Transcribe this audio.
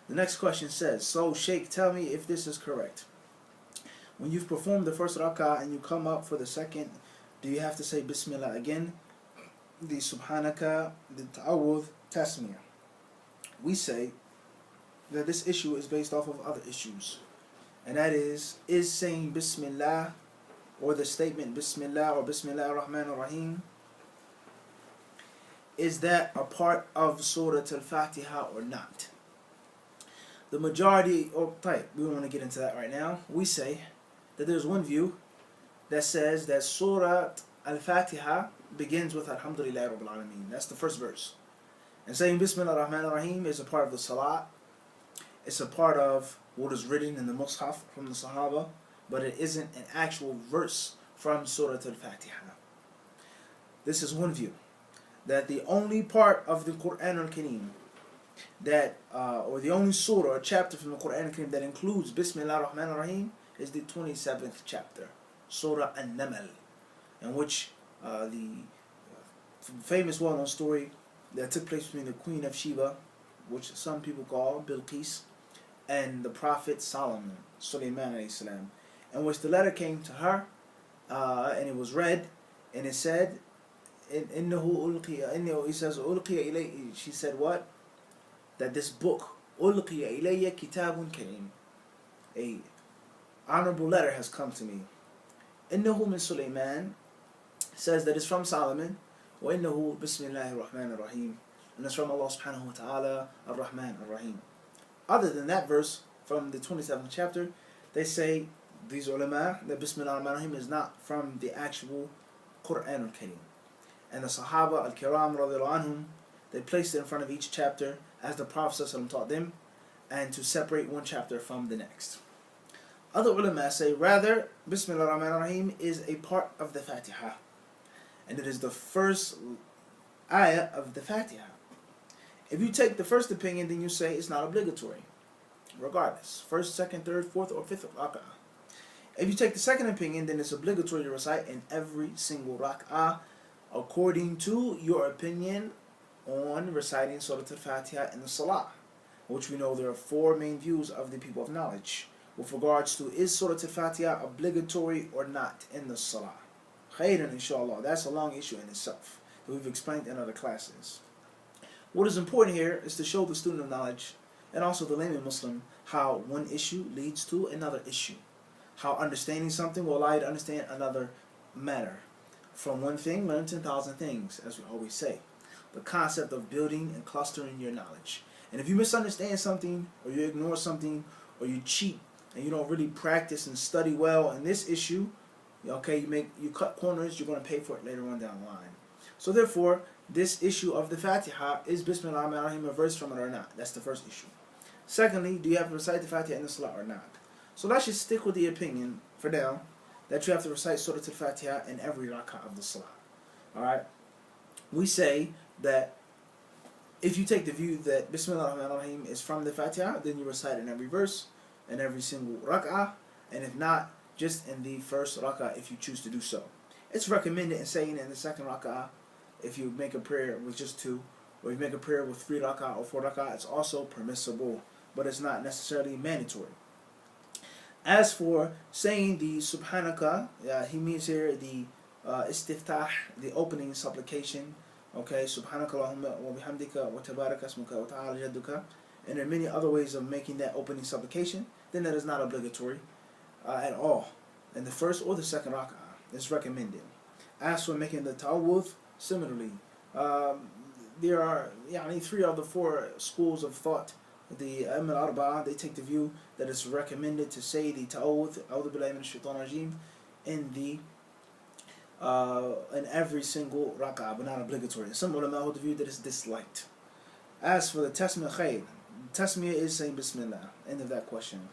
The next question says, so Sheikh, tell me if this is correct. When you've performed the first rak'ah and you come up for the second, do you have to say Bismillah again? The Subhanaka, the Ta'awudh, Tasmiyah. We say that this issue is based off of other issues. And that is saying Bismillah or the statement Bismillah or Bismillah ar-Rahman ar-Rahim, is that a part of Surah Al-Fatiha or not? The majority, we don't want to get into that right now. We say that there's one view that says that Surah Al-Fatiha begins with Alhamdulillah Rabbil Alameen. That's the first verse. And saying Bismillah ar-Rahman ar-Rahim is a part of the Salat. It's a part of what is written in the Mus'haf from the Sahaba, but it isn't an actual verse from Surah Al-Fatiha. This is one view. That the only part of the Quran al-Kareem that, or the only surah or chapter from the Quran al-Kareem that includes Bismillah ar-Rahman ar-Rahim is the 27th chapter, Surah An-Naml, in which the famous well-known story that took place between the Queen of Sheba, which some people call Bilqis, and the Prophet Solomon, Sulaiman alayhi salam, in which the letter came to her, and it was read, and it said, he says, she said what? That this book, أُلْقِيَ إِلَيَّ كِتَابٌ كَرِيمٌ, a honorable letter has come to me. إِنَّهُ مِن Sulaiman, says that it's from Solomon, وَإِنَّهُ بِسْمِ اللَّهِ الرَّحْمَنِ الرَّحِيمِ, and it's from Allah subhanahu wa ta'ala, ar-Rahman ar-Rahim. Other than that verse from the 27th chapter, they say, these ulama, that Bismillah ar-Rahman ar-Rahim is not from the actual Quran al-Kareem. And the Sahaba al-Kiram radiallahu anhum, they placed it in front of each chapter as the Prophet ﷺ taught them, and to separate one chapter from the next. Other ulama say rather Bismillah ar-Rahman ar-Rahim is a part of the Fatiha, and it is the first ayah of the Fatiha. If you take the first opinion, then you say it's not obligatory, regardless, first, second, third, fourth, or fifth rak'ah. If you take the second opinion, then it's obligatory to recite in every single rak'ah, according to your opinion on reciting Surah Al-Fatiha in the Salah, which we know there are four main views of the people of knowledge with regards to is Surah Al-Fatiha obligatory or not in the Salah. Khairan, inshallah. That's a long issue in itself that we've explained in other classes. What is important here is to show the student of knowledge and also the layman Muslim how one issue leads to another issue, how understanding something will allow you to understand another matter. From one thing, learn 10,000 things, as we always say. The concept of building and clustering your knowledge. And if you misunderstand something, or you ignore something, or you cheat, and you don't really practice and study well in this issue, okay, you cut corners, you're going to pay for it later on down the line. So therefore, this issue of the Fatiha, is Bismillah ar-Rahman ar-Rahim a verse from it or not? That's the first issue. Secondly, do you have to recite the Fatiha in the Salah or not? So let's just stick with the opinion, for now, that you have to recite Surah Al-Fatiha in every rak'ah of the Salah. Alright? We say that if you take the view that Bismillah ar-Rahman ar-Rahim is from the Fatiha, then you recite in every verse, in every single rak'ah, and if not, just in the first rak'ah if you choose to do so. It's recommended in saying in the second rak'ah, if you make a prayer with just two, or you make a prayer with 3 rak'ah or 4 rak'ah, it's also permissible, but it's not necessarily mandatory. As for saying the Subhanaka, he means here the istiftah, the opening supplication. Okay, Subhanaka Allahumma wa bihamdika wa tabaraka asmuka wa ta'ala jadduka. And there are many other ways of making that opening supplication. Then that is not obligatory at all in the first or the second rak'ah. It's recommended. As for making the ta'awudh, similarly, there are 3 of the 4 schools of thought. The al-Arba'ah, they take the view that it's recommended to say the ta'awudh, A'udhu billahi minash shaitanir rajeem, in every single rak'ah, but not obligatory. Some ulama hold the view that it's disliked. As for the tasmiyah, tasmiyah is saying Bismillah. End of that question.